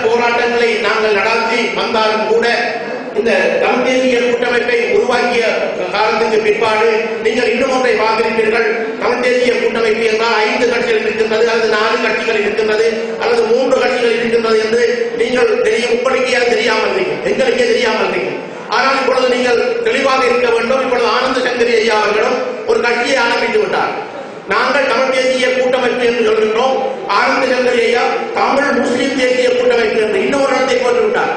போராட்டங்களை நாங்கள் நடத்தி வந்தாலும் கூட இந்த தமிழ் தேசிய கூட்டமைப்பை உருவாக்கிய காலத்துக்கு பிற்பாடு நீங்கள் இன்னும் ஒன்றை பார்த்திருப்பீர்கள். தமிழ் தேசிய கூட்டமைப்பு என்றால் 5 கட்சிகள் இருக்கின்றது, அல்லது 4 கட்சிகள் இருக்கின்றது, அல்லது 3 கட்சிகள் இருக்கின்றது என்று நீங்கள் உங்களுக்கு தெரியாமல் நீங்கள் எங்களுக்கே தெரியாமல் நீங்கள். ஆனால் இப்பொழுது நீங்கள் தெளிவாக இருக்க வேண்டும். இப்பொழுது ஆனந்த சங்கரி ஐயா அவர்களும் ஒரு கட்சியை ஆரம்பித்து விட்டார். நாங்கள் தமிழ் தேசிய கூட்டமைப்பு என்று சொல்கின்றோம். ஆனந்த சங்கரி ஐயா தமிழ் முஸ்லிம் தேசிய கூட்டமைப்பு என்று இன்னொரு இடத்தை போட்டுவிட்டார்.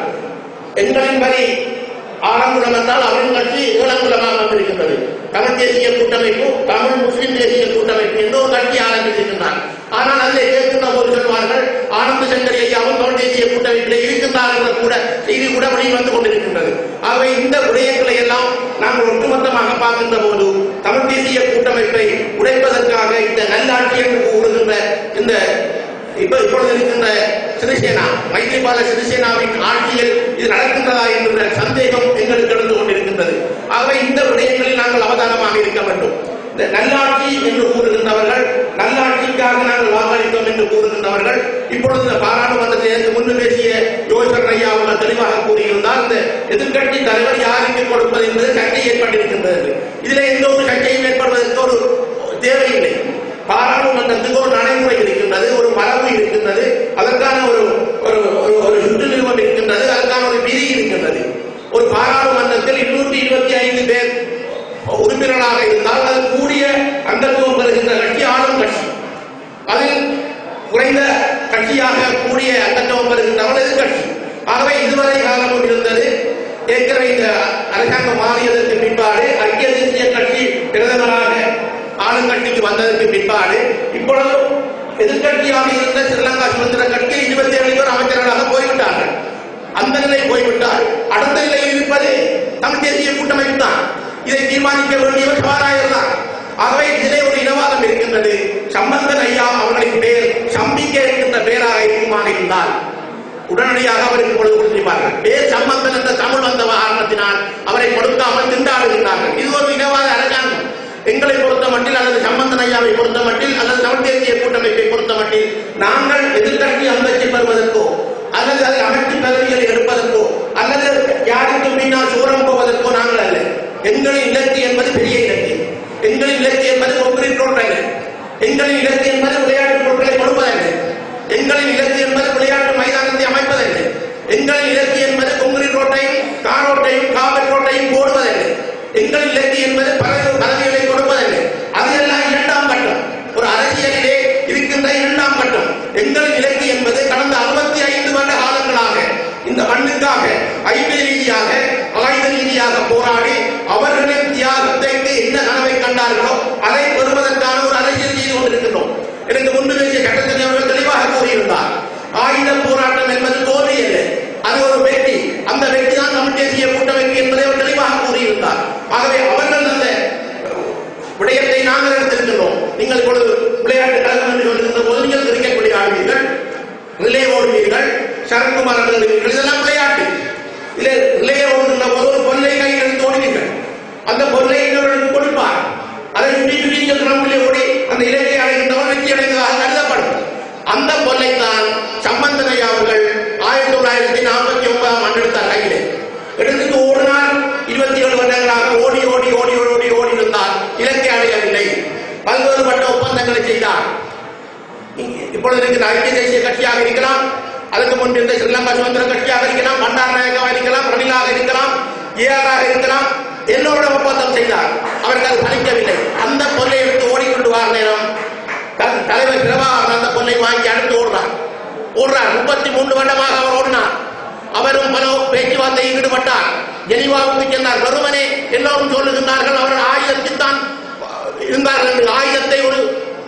எங்களின் வரி ஆலங்குளம் என்றால் அவரின் கட்சி ஏலங்குளமாக வந்திருக்கின்றது. தமிழ் தேசிய கூட்டமைப்பு தமிழ் முஸ்லிம் தேசிய கூட்டமைப்பு என்று ஒரு கட்சி ஆரம்பித்திருக்கின்றார். ஆனால் அதில் கேட்கின்ற போது சொல்வார்கள் ஆனந்த சங்கரி ஐயாவும் தமிழ் தேசிய கூட்டமைப்பில் இருக்கின்றார் என்ற கூட செய்தி கூட வெளியில் வந்து கொண்டிருக்கின்றது. ஆகவே இந்த விடயங்களை எல்லாம் நாங்கள் ஒட்டுமொத்தமாக பார்க்கின்ற போது தமிழ் தேசிய கூட்டமைப்பை உடைப்பதற்காக இந்த நல்லாட்சி என்று கூறுகின்ற இந்த இப்பொழுது இருக்கின்ற சிறிசேனா மைத்ரிபால சிறிசேனாவின் ஆட்சியில் இது நடக்கின்றதா என்கின்ற சந்தேகம் எங்களுக்கு எழுந்து கொண்டிருக்கின்றது. ஆகவே இந்த விடயங்களில் நாங்கள் அவதானமாக இருக்க வேண்டும். இந்த நல்லாட்சி என்று கூறுகின்றவர்கள், நல்லாட்சிக்காக நாங்கள் வாக்களித்தோம் என்று கூறுகின்றவர்கள் இப்பொழுது இந்த பாராளுமன்றத்தில் முன்பு பேசிய யோசர் ஐயா அவர்கள் தெளிவாக கூறியிருந்தால் இந்த எதிர்கட்சி தலைவர் யாருக்கு கொடுப்பது என்பது சர்ச்சை ஏற்பட்டிருக்கின்றது. இதில் எந்த ஒரு சர்ச்சையும் ஏற்படுவதற்கு ஒரு தேவையில்லை. பாராளுமன்றத்துக்கு ஒரு நடைமுறை இருக்கின்றது, ஒரு மரபு இருக்கின்றது, அதற்கான ஒரு சுற்று நிறுவனம் இருக்கின்றது, அதற்கான ஒரு விதி இருக்கின்றது. ஒரு பாராளுமன்றத்தில் 225 பேர் உறுப்பினராக இருந்தால் அது கூடிய அங்கத்துவம் பெறுகின்ற கட்சி ஆளும் கட்சி. அதில் குறைந்த கட்சியாக கூடிய அங்கத்துவம் பெறுகின்றவர்கள் எதிர்கட்சி. ஆகவே இதுவரை காலமும் இருந்தது. ஏற்கனவே இந்த அரசாங்கம் மாறியதற்கு பின்பாடு ஐக்கிய தேசிய கட்சி பிரதமராக ஆளுங்கட்சிக்கு வந்ததற்கு பிற்பாடு இப்பொழுது எதிர்கட்சியாக இருந்த ஸ்ரீலங்கா சுதந்திர கட்சி 27 பேர் அமைச்சர்களாக போய்விட்டார்கள். அந்த நிலை போய்விட்டால் அடுத்த நிலையில் இருப்பது தமிழ் தேசிய கூட்டமைப்பு தான். இதை தீர்மானிக்க வேண்டியவர் சபாநாயகர் தான். ஆகவே இதிலே ஒரு இனவாதம் இருக்கின்றது. சம்பந்தன் ஐயா அவர்களின் பெயர் சம்பிக்க இருக்கின்ற பெயராக இருக்குமாக இருந்தால் உடனடியாக அவருக்கு பொழுது கொடுத்திருப்பார்கள். பேர் சம்பந்தன் என்ற தமிழ் வந்த காரணத்தினால் அவரை கொடுக்காமல் திண்டாடுகின்றார்கள். இது ஒரு இனவாத அரசாங்கம். எங்களை பொறுத்த மட்டில் அல்லது சம்பந்தன் ஐயாவை பொறுத்த மட்டில் அல்லது தமிழ் தேசிய கூட்டமைப்பை பொறுத்த மட்டில் நாங்கள் எதிர்கட்சி அந்தஸ்து பெறுவதற்கோ அல்லது அதை அமைச்சு பதவிகளை எடுப்பதற்கோ அல்லது யாருக்கு பின்னால் சூரம் போவதற்கோ நாங்கள் அல்ல. எங்களின் இலக்கு என்பது பெரிய இலக்கு. எங்களின் இலக்கு என்பது கொங்கிரீட் ரோட்டை, எங்களின் இலக்கு என்பது விளையாட்டு பொருட்களை கொடுப்பதல்ல. எங்களின் இலக்கு என்பது விளையாட்டு மைதானத்தை அமைப்பதல்ல. எங்களின் இலக்கு என்பது கொங்கிரீட் ரோட்டையும் காரோட்டையும் காபட் ரோட்டையும் போடுவதல்ல. எங்களின் இலக்கு என்பது பதவிகளை கொடுப்பதல்ல. அதெல்லாம் 2ஆம் கட்டம், ஒரு அரசியலிலே இருக்கின்ற 2ஆம் கட்டம். எங்களின் இலக்கு என்பது கடந்த 65 வருட காலங்களாக இந்த மண்ணுக்காக ஐக்கிய ரீதியாக ஆயுத ரீதியாக போராடி அவர்களின் தியாகத்தை என்ன கனவை கண்டார்களோ அதை பெறுவதற்கான ஒரு அரசியல் செய்து கொண்டிருக்கின்றோம். எனக்கு முன்பு பேசிய கட்டத்தில் அவர்கள் தெளிவாக கூறியிருந்தார். ஆயுத போராட்டம் என்பது தோல்வி அல்ல, அது ஒரு வெற்றி. அந்த வெற்றி தான் தமிழ் தேசிய கூட்டமைப்பு என்பதை அவர் தெளிவாக கூறியிருந்தார். ஆகவே அவர்கள் அந்த விடயத்தை நாங்கள் எடுத்திருக்கின்றோம். நீங்கள் இப்பொழுது விளையாட்டு கழகம் என்று சொல்லுகின்ற போது நீங்கள் கிரிக்கெட் விளையாடுவீர்கள், ரிலே ஓடுவீர்கள், சரத்குமார் அவர்கள், இதெல்லாம் விளையாட்டு. இதில் ரிலே ஓடுகின்ற போது ஒரு பொருளை கையில் எடுத்து ஓடுவீர்கள். அந்த பொருளை இன்னொரு கொடுப்பார். அதை நீங்கள் கிரௌண்டிலே ஓடி அந்த இலக்கை அடைகின்றவர் வெற்றி அடைந்ததாக கருதப்படும். அந்த பொருளைத்தான் சம்பந்தன் ஐயா அவர்கள் 1949ஆம் ஆண்டு எடுத்தார். கையிலே எடுத்துட்டு ஓடினார். 27 வருடங்களாக ஓடி ஓடி ஓடி ஓடி ஓடி இருந்தார். இலக்கை அடையவில்லை. பல்வேறுபட்ட ஒப்பந்தங்களை செய்தார். இப்பொழுது இருக்கிற ஐக்கிய தேசிய கட்சியாக இருக்கலாம், அதுக்கு முன்பு இருந்த ஸ்ரீலங்கா சுதந்திர கட்சியாக இருக்கலாம், பண்டாரநாயகவாக இருக்கலாம், ரணிலாக இருக்கலாம், ஏஆராக இருக்கலாம், எல்லோரோட ஒப்பந்தம் செய்தார். அவருக்கு அது பலிக்கவில்லை. அந்த பொருளை எடுத்து ஓடிக்கொண்டு வர நேரம் தலைவர் பிரபாகரன் அந்த பொருளை வாங்கி அடுத்து ஓடுறார். 33 வருடமாக அவர் ஓடினார். அவரும் பல பேச்சுவார்த்தையில் ஈடுபட்டார். ஜெனீவாவுக்கு சென்றார். வெறுமனே எல்லோரும் சொல்லுகின்றார்கள் அவர்கள் ஆயுதத்தில் தான் இருந்தார்கள் என்று. ஆயுதத்தை ஒரு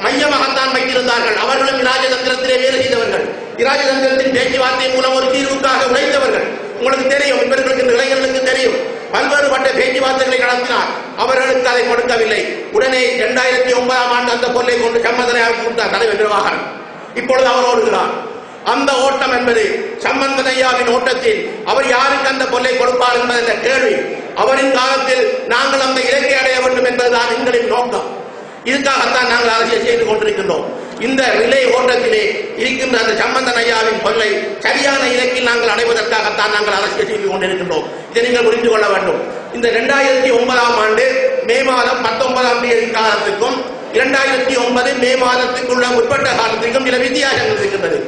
மையமாகத்தான் வைத்திருந்தார்கள். அவர்களும் இராஜதந்திரத்திலே வேலை செய்தவர்கள். இராஜதந்திரத்தின் பேச்சுவார்த்தை மூலம் ஒரு தீர்வுக்காக உழைத்தவர்கள். உங்களுக்கு தெரியும், இவர்களுக்கு இளைஞர்களுக்கு தெரியும். பல்வேறுபட்ட பேச்சுவார்த்தைகளை நடத்தினார். அவர்களுக்கு அதை கொடுக்கவில்லை. உடனே 2009ஆம் ஆண்டு அந்த பொருளை கொண்டு சம்பந்தனையாக கொடுத்தார் தலைவர் பிரபாகரன். இப்பொழுது அவர் ஓடுகிறார். அந்த ஓட்டம் என்பது சம்பந்தன் ஐயாவின் ஓட்டத்தில் அவர் யாருக்கு அந்த பொருளை கொடுப்பார் என்பது என்ற கேள்வி. அவரின் காலத்தில் நாங்கள் அந்த இலக்கை அடைய வேண்டும் என்பதுதான் எங்களின் நோக்கம். இதுக்காகத்தான் நாங்கள் அரசியல் செய்து கொண்டிருக்கின்றோம். இந்த ரிலே ஓட்டத்திலே இருக்கின்ற அந்த சம்பந்தன் ஐயாவின் கொள்ளை சரியான இலக்கில் நாங்கள் அடைவதற்காகத்தான் நாங்கள் அரசியல் செய்து கொண்டிருக்கின்றோம். இதை நீங்கள் புரிந்து கொள்ள வேண்டும். இந்த 2009 ஆண்டு மே மாதம் 19ஆம் தேதி காலத்துக்கும் 2009 மே மாதத்துக்குள்ள முற்பட்ட காலத்திற்கும் சில வித்தியாசங்கள் இருக்கின்றது.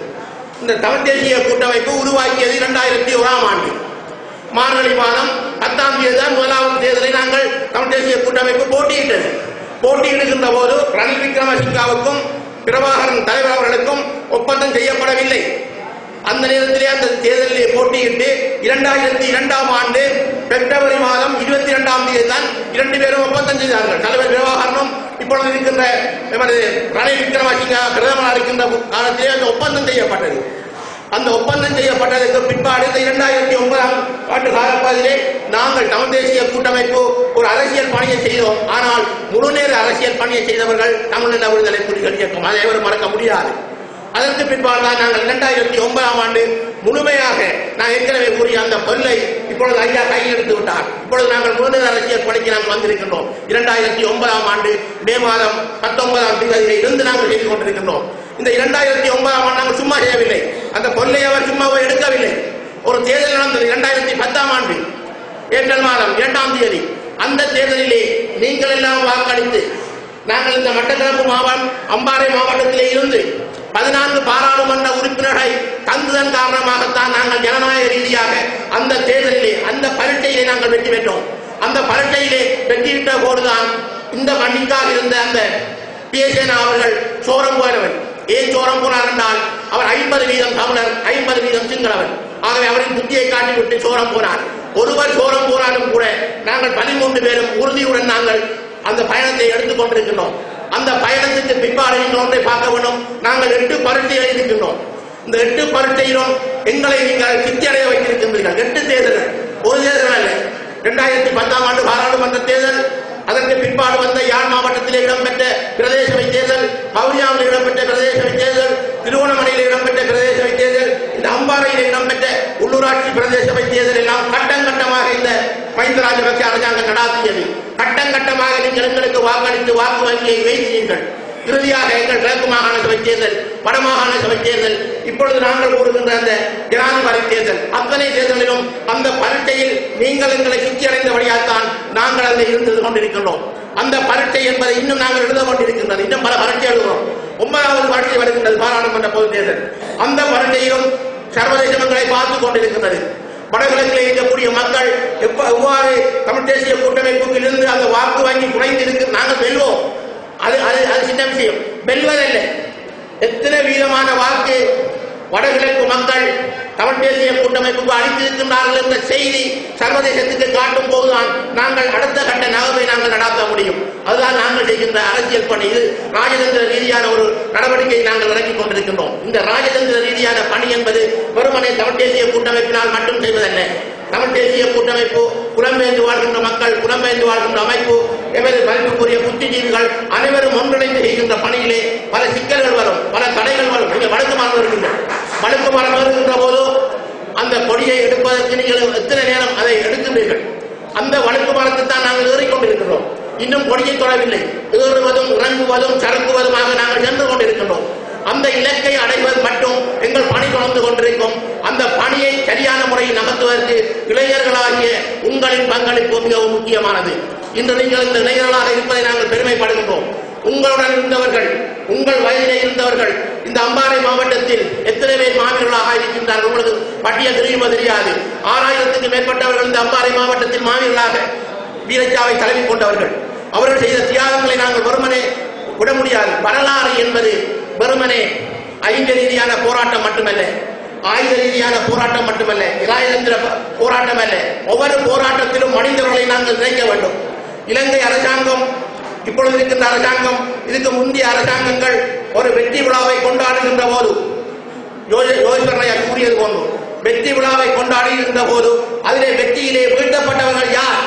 இந்த தமிழ் தேசிய கூட்டமைப்பு உருவாக்கியது 2001ஆம் ஆண்டு மார்கழி மாதம் 10ஆம் தேதி தான் முதலாவது தேர்தலை நாங்கள் தமிழ் தேசிய கூட்டமைப்பு போட்டியிட்டது. போட்டியிடுகின்ற போது ரணில் விக்ரமசிங்காவுக்கும் பிரபாகரன் தலைவர் அவர்களுக்கும் ஒப்பந்தம் செய்யப்படவில்லை. அந்த நேரத்திலே அந்த தேர்தலிலே போட்டியிட்டு 2002ஆம் ஆண்டு பிப்ரவரி மாதம் 22ஆம் தேதி தான் 2 பேரும் ஒப்பந்தம் செய்தார்கள். தலைவர் பிரபாகரனும் இப்பொழுது இருக்கின்ற ரணில் விக்ரமசிங்கா பிரதமராக இருக்கின்ற காலத்திலே அந்த ஒப்பந்தம் செய்யப்பட்டது. அந்த ஒப்பந்தம் செய்யப்பட்டதற்கு பிற்பாடு 2009ஆம் ஆண்டு காலப்பகுதியிலே நாங்கள் தமிழ் தேசிய கூட்டமைப்பு ஒரு அரசியல் பணியை செய்தோம். ஆனால் முழுநேர அரசியல் பணியை செய்தவர்கள் தமிழ்நில விடுதலை புலிகள் இயக்கம். அதை எவரும் மறக்க முடியாது. அதற்கு பிற்பாடு தான் நாங்கள் 2009ஆம் ஆண்டு முழுமையாக நான் ஏற்கனவே கூறிய அந்த பொருளை இப்பொழுது ஐயா கையில் எடுத்து விட்டார். இப்பொழுது நாங்கள் முழுநேர அரசியல் பணிக்கு நாங்கள் வந்திருக்கின்றோம். 2009ஆம் ஆண்டு மே மாதம் 19ஆம் தேதியிலே இருந்து நாங்கள் செய்து கொண்டிருக்கின்றோம். இந்த 2009ஆம் ஆண்டு நாங்கள் சும்மா செய்யவில்லை. அந்த பொருளை அவர் சும்மாவே எடுக்கவில்லை. ஒரு தேர்தல் நடந்தது 2010ஆம் ஆண்டு ஏப்ரல் மாதம் 2ஆம் தேதி. அந்த தேர்தலிலே நீங்கள் எல்லாம் வாக்களித்து நாங்கள் இந்த மட்டக்களப்பு மாவட்டம் அம்பாறை மாவட்டத்திலே இருந்து 14 பாராளுமன்ற உறுப்பினர்களை தந்ததன் காரணமாகத்தான் நாங்கள் ஜனநாயக ரீதியாக அந்த தேர்தலிலே அந்த பரீட்சையிலே நாங்கள் வெற்றி பெற்றோம். அந்த பரீட்சையிலே வெற்றியிட்ட போதுதான் இந்த மண்ணிற்காக இருந்த அந்த பிஎஸ்என் அவர்கள் சோரம் போனவர். ஏன் சோரம் போனார் என்றால் அவர் 50% தமிழர் 50% சிங்களவர். ஆகவே அவரின் புத்தியை காட்டிவிட்டு சோரம் போனார். ஒருவர் சோரம் போனாலும் கூட நாங்கள் 13 பேரும் உறுதியுடன் நாங்கள் அந்த பயணத்தை எடுத்துக் கொண்டிருக்கின்றோம். அந்த பயணத்துக்கு பிற்பாடு ஒன்றை பார்க்க வேண்டும். நாங்கள் 8 பரீட்சைகளை இருக்கின்றோம். இந்த 8 பரீட்சையிலும் எங்களை நீங்கள் திருப்தி அடைய வைத்திருக்கின்றீர்கள். 8 தேர்தல், ஒரு தேர்தல் அல்ல. 2010ஆம் ஆண்டு பாராளுமன்ற தேர்தல், அதற்கு பிற்பாடு வந்த யாழ் மாவட்டத்திலே இடம்பெற்ற பிரதேச சபை தேர்தல், வவுனியாவில் இடம்பெற்ற பிரதேச சபை தேர்தல், திருவோணமலையில் இடம்பெற்ற பிரதேச சபை தேர்தல், இந்த அம்பாறையில் இடம்பெற்ற உள்ளூராட்சி பிரதேச சபை தேர்தல் எல்லாம் கட்டம் கட்டமாக இந்த மஹிந்த ராஜபக்ஷ அரசாங்கம் நடாத்தியது. கட்டம் கட்டமாக நீங்கள் எங்களுக்கு வாக்களித்து வாக்கு வங்கியை வைத்தீர்கள். இறுதியாக எங்கள் கிழக்கு மாகாண சபை தேர்தல், வடமாகாண சபை தேர்தல், இப்பொழுது நாங்கள் கூறுகின்ற அந்த ஜனாதிபதி தேர்தல், அத்தனை தேர்தலிலும் அந்த பரீட்சையில் நீங்கள் எங்களை சுற்றி அடைந்தபடியால்தான் நாங்கள் அதில் இருந்து கொண்டிருக்கின்றோம். அந்த பரீட்சை என்பதை இன்னும் நாங்கள் எழுத கொண்டிருக்கின்றது. இன்னும் பல பரீட்சை எழுதுகிறோம். 9வது பரீட்சை வருகின்றது பாராளுமன்ற பொது தேர்தல். அந்த பரீட்சையிலும் சர்வதேசம் எங்களை பார்த்துக் கொண்டிருக்கின்றது. வடகிழக்கில் இருக்கக்கூடிய மக்கள் எவ்வாறு தமிழ் தேசிய கூட்டமைப்புக்கு இருந்து அந்த வாக்கு வங்கி குறைந்திருக்கு. நாங்கள் வெல்வோம். அது சின்ன விஷயம். வெல்வதில்லை. எத்தனை வீதமான வாக்கு வடகிழக்கு மக்கள் தமிழ் தேசிய கூட்டமைப்புக்கு அளித்திருக்கின்றார்கள் என்ற செய்தி சர்வதேசத்துக்கு காட்டும் போதுதான் நாங்கள் அடுத்த கட்ட நகர்வை நாங்கள் நடாத்த முடியும். அதுதான் நாங்கள் செய்கின்ற அரசியல் பணி. இது ராஜதந்திர ரீதியான ஒரு நடவடிக்கையை நாங்கள் இறக்கிக் கொண்டிருக்கின்றோம். இந்த ராஜதந்திர ரீதியான பணி என்பது வெறுமனே தமிழ் தேசிய கூட்டமைப்பினால் மட்டும் செய்வதல்ல. தமிழ் தேசிய கூட்டமைப்பு, புலம்பெயர்ந்து வாழ்கின்ற மக்கள், புலம்பெயர்ந்து வாழ்கின்ற அமைப்பு, எமது மதிப்புக்குரிய புத்திஜீவிகள் அனைவரும் ஒன்றிணைந்து செய்கின்ற பணியிலே பல சிக்கல்கள் வரும், பல தடைகள் வரும். நீங்கள் வடக்கு மரம் வருகின்ற வடக்கு மரம் வருகின்ற போது அந்த கொடியை எடுப்பதற்கு நீங்கள் எத்தனை நேரம் அதை எடுக்கின்றீர்கள்? அந்த வடக்கு மரத்தைத்தான் நாங்கள் ஏறிக்கொண்டிருக்கிறோம். இன்னும் கொடியை தொடவில்லை. ஏறுவதும் இறங்குவதும் சறுக்குவதுமாக நாங்கள் சென்று கொண்டிருக்கின்றோம். அந்த இலக்கை அடைவது மட்டும் எங்கள் பணி தொடர்ந்து கொண்டிருக்கும். அந்த பணியை சரியான முறையில் நகர்த்துவதற்கு இளைஞர்களாகிய உங்களின் பங்களிப்பு மிகவும் முக்கியமானது. இன்று நீங்கள் இந்த இளைஞர்களாக இருப்பதை நாங்கள் பெருமைப்படுகின்றோம். உங்களுடன் இருந்தவர்கள், உங்கள் வயதிலே இருந்தவர்கள் இந்த அம்பாறை மாவட்டத்தில் எத்தனை பேர் மாவீரர்களாக இருக்கின்றார்கள்? உங்களுக்கு பட்டியல் தெரியுமா தெரியாது. 6000க்கு மேற்பட்டவர்கள் இந்த அம்பாறை மாவட்டத்தில் மாவீரர்களாக வீரச்சாவை தலைமை கொண்டவர்கள். அவர்கள் செய்த தியாகங்களை நாங்கள் வெறுமனே விட முடியாது. வரலாறு என்பது வெறுமனே ஐந்து ரீதியான போராட்டம் மட்டுமல்ல, ஆயுத ரீதியான போராட்டம் மட்டுமல்ல, இராஜதந்திர போராட்டம் அல்ல. ஒவ்வொரு போராட்டத்திலும் மனிதர்களை நாங்கள் நினைக்க வேண்டும். இலங்கை அரசாங்கம், இப்பொழுது இருக்கின்ற அரசாங்கம், இதுக்கு முந்தைய அரசாங்கங்கள் ஒரு வெற்றி விழாவை கொண்டாடுகின்ற போது, யோகேஸ்வரன் கூறியது போன்று வெற்றி விழாவை கொண்டாடி இருந்த போது அதிலே வெற்றியிலே வீழ்த்தப்பட்டவர்கள் யார்?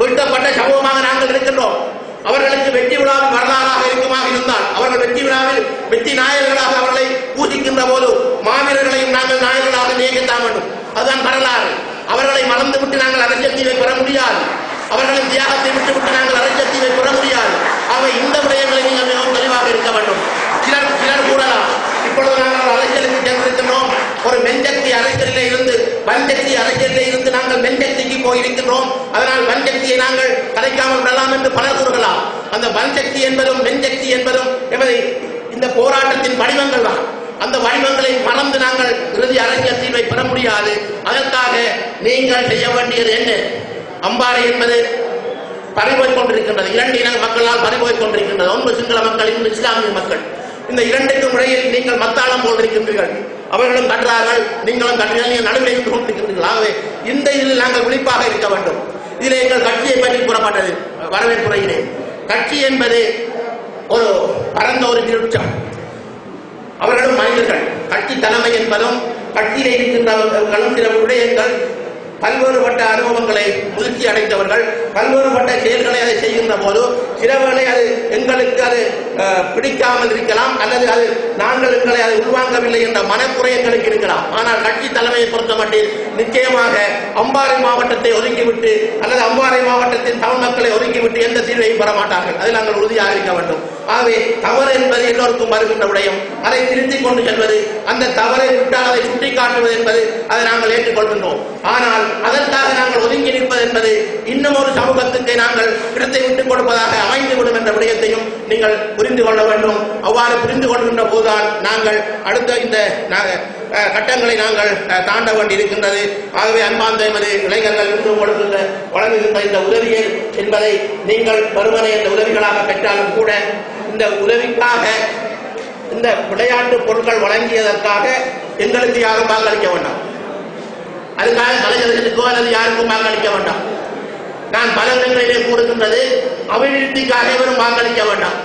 வீழ்த்தப்பட்ட சமூகமாக நாங்கள் இருக்கின்றோம். அவர்களுக்கு வெற்றி விழாவில் வரலாறாக இருக்குமாக இருந்தால் அவர்கள் வெற்றி விழாவில் வெற்றி நாயகர்களாக அவர்களை பூஜிக்கின்ற போது மாவீரர்களையும் நாங்கள் நாயகர்களாக நியமித்தான் வேண்டும். அதுதான் வரலாறு. அவர்களை மறந்துவிட்டு நாங்கள் அரசியல் தீர்வை பெற முடியாது. அவர்களின் தியாகத்தை விட்டுவிட்டு நாங்கள் அரசியல் தீர்வை பெற முடியாது. ஆக இந்த விடயங்களை நீங்கள் மிகவும் தெளிவாக இருக்க வேண்டும். வன்சக்தி அரசியலிலே இருந்து நாங்கள் மென்சக்திக்கு போயிருக்கின்றோம். அதனால் வன்சக்தியை நாங்கள் கலைக்காமல் விடலாம் என்று பலர் கூறலாம். அந்த வன்சக்தி என்பதும் மென்சக்தி என்பதும் இந்த போராட்டத்தின் வடிவங்கள் தான். அந்த வடிவங்களை மறந்து நாங்கள் இறுதி அரசியல் தீர்வை பெற முடியாது. அதற்காக நீங்கள் செய்ய வேண்டியது என்ன? அம்பாறை என்பது பறிபோய் கொண்டிருக்கின்றது. 2 இன மக்களால் பறிபோய் கொண்டிருக்கின்றது. ஒன்று சிங்கள மக்கள், இன்னும் இஸ்லாமிய மக்கள். இந்த 2க்கும் இடையில் நீங்கள் மத்தாளம் போன்றிருக்கின்றீர்கள். அவர்களும் கட்டுறார்கள், நீங்களும் கட்டுறீர்கள், நீங்கள் நடுவில் இருந்து கொண்டிருக்கின்றீர்கள். ஆகவே இந்த இதில் நாங்கள் விழிப்பாக இருக்க வேண்டும். இதில் எங்கள் கட்சியை பற்றி கூறப்பட்டது வரவேற்புரையிலே. கட்சி என்பது ஒரு பரந்த ஒரு விருட்சம். அவர்களும் மனிதர்கள். கட்சி தலைமை என்பதும் கட்சியிலே இருக்கின்றவர்களும் சில விடயங்கள் பல்வேறுபட்ட அனுபவங்களை முதிர்ச்சி அடைந்தவர்கள். பல்வேறுபட்ட செயல்களை அதை செய்கின்ற போது சிலவர்களை அது எங்களுக்கு அது பிடிக்காமல் இருக்கலாம், அல்லது அது நாங்கள் எங்களை அதை உள்வாங்கவில்லை என்ற மனக்குறை எங்களுக்கு இருக்கலாம். ஆனால் கட்சி தலைமையை பொறுத்தமட்டில் நிச்சயமாக அம்பாறை மாவட்டத்தை ஒதுக்கிவிட்டு அல்லது அம்பாறை மாவட்டத்தின் தமிழ் மக்களை ஒதுக்கிவிட்டு எந்த தீர்வையும் பெற மாட்டார்கள். அதில் நாங்கள் உறுதியாக இருக்க வேண்டும். ஆகவே தவறு என்பது எல்லோருக்கும் வருகின்ற விடயம். அதை திருத்திக் கொண்டு செல்வது, அந்த தவறை விட்டால் அதை சுட்டிக்காட்டுவது என்பது அதை நாங்கள் ஏற்றுக்கொள்கின்றோம். ஆனால் அதற்காக நாங்கள் ஒதுங்கி நிற்பது என்பது இன்னும் ஒரு சமூகத்துக்கு நாங்கள் இடத்தை விட்டுக் கொடுப்பதாக அமைந்துவிடும் என்ற விடயத்தையும் நீங்கள் புரிந்து கொள்ள வேண்டும். அவ்வாறு புரிந்து கொள்கின்ற போதுதான் நாங்கள் அடுத்த இந்த கட்டங்களை நாங்கள் தாண்ட வேண்டி இருக்கின்றது. ஆகவே அன்பார்ந்த எமது இளைஞர்கள் வழங்குகின்ற இந்த உதவிகள் என்பதை நீங்கள் பருமனை என்ற உதவிகளாக பெற்றாலும் கூட இந்த உதவிக்காக இந்த விளையாட்டு பொருட்கள் வழங்கியதற்காக எங்களுக்கு யாரும் வாக்களிக்க வேண்டாம். அதுக்காக கலைஞர்களுக்கோ அல்லது யாருக்கும் வாக்களிக்க வேண்டாம். நான் பல இடங்களிலே கூறுகின்றது, அபிவிருத்திக்காக எவரும் வாக்களிக்க வேண்டாம்.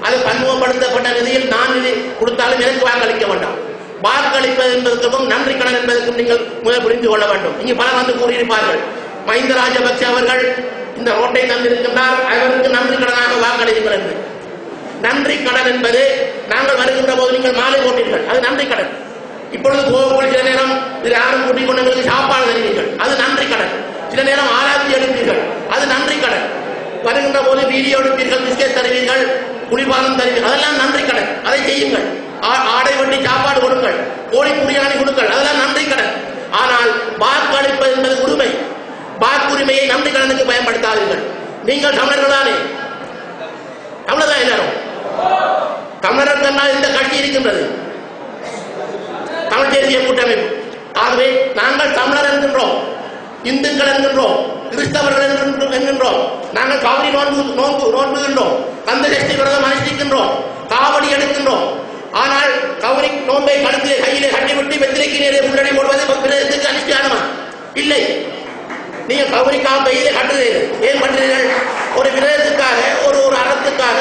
அது பன்முகப்படுத்தப்பட்ட நிதியில் நான் நிதி கொடுத்தாலும் எனக்கு வாக்களிக்க வேண்டாம். வாக்களிப்பது என்பதற்கும் நன்றி கடன் என்பதற்கும் நீங்கள் முதல் புரிந்து கொள்ள வேண்டும். இங்கு பலர் வந்து கூறியிருப்பார்கள், மஹிந்த ராஜபக்சே அவர்கள் இந்த ரோட்டை தந்திருக்கின்றார், அவருக்கு நன்றி கடனாக வாக்களியுங்கள் என்று. நன்றி கடன் என்பது நாங்கள் வருகின்ற போது நீங்கள் மாலை போட்டீர்கள், அது நன்றி கடன். இப்பொழுது கோவில் சில நேரம் யாரும் கூட்டிக் கொண்டு எங்களுக்கு சாப்பாடு தருவீர்கள், அது நன்றி கடன். சில நேரம் ஆராய்ச்சி எடுப்பீர்கள், அது நன்றி கடன். வருகின்ற போது வீடியோ எடுப்பீர்கள், பிஸ்கெட் தருவீர்கள், குளிர்பானம் தருவீர்கள், அதெல்லாம் நன்றி கடன். அதை செய்யுங்கள். ஆடை வண்டி சாப்பாடு கொடுங்கள், கோழி புரியாணி கொடுங்கள், அதெல்லாம் நன்றி கடன். ஆனால் வாக்களிப்பது என்பது உரிமை. வாக்குரிமையை நன்றி கடனுக்கு பயன்படுத்தாதீர்கள். நீங்கள் தமிழர்கள் தானே, தமிழர்தான் எல்லாரும். தமிழர்கள் இந்த கட்சி இருக்கின்றது, தமிழ் தேசிய கூட்டமைப்பு. ஆகவே நாங்கள் தமிழர் என்கின்றோம், இந்துக்கள் என்கின்றோம், கிறிஸ்தவர்கள் என்கின்றோம். நாங்கள் கௌரி நோன்புகின்றோம், கந்த சஷ்டி விரதம் அனுஷ்டிக்கின்றோம், காவடி எடுக்கின்றோம். ஆனால் கௌரி நோன்பை கழுத்திலே கையிலே கட்டிவிட்டு வெத்திரைக்கு நேரே முன்னணி போடுவது விரதத்துக்கு அனுஷ்டானமா? இல்லை. நீங்கள் கௌரிக்காக கையிலே கட்டுகிறீர்கள். ஏன் பண்றீர்கள்? ஒரு விரதத்துக்காக, ஒரு அறத்துக்காக,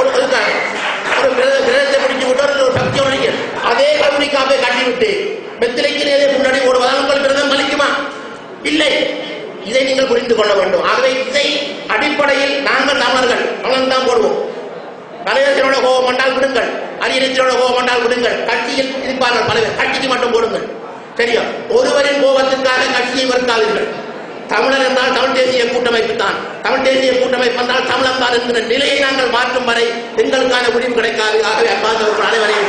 ஒரு விரதத்தை பிடிச்சு விட்டு ஒரு சக்தி ஒழிக்க அதே கௌரிக்காக கட்டிவிட்டு வெத்திரைக்கு நேரே முன்னணி போடுவதால் உங்கள் விரதம் பலிக்குமா? இல்லை. இதை நீங்கள் புரிந்து கொள்ள வேண்டும். ஆகவே இதை அடிப்படையில் நாங்கள் தமிழர்கள் அவன் போடுவோம். தலைவர்களோட கோபம் கொண்டால் விடுங்கள், அரியணத்தினோட கோபம் கொண்டால் விடுங்கள். கட்சியில் இருப்பார்கள் பலவர், கட்சிக்கு மட்டும் போடுங்கள். சரியா? ஒருவரின் கோபத்திற்காக கட்சியை வெறுக்காதீர்கள். தமிழர் என்றால் தமிழ் தேசிய கூட்டமைப்பு தான், தமிழ் தேசிய கூட்டமைப்பு என்றால் தமிழர் தான் என்கிற நிலையை நாங்கள் மாற்றும் வரை எங்களுக்கான முடிவு கிடைக்காது. ஆகவே அன்பார்ந்தவர்கள் அனைவரையும்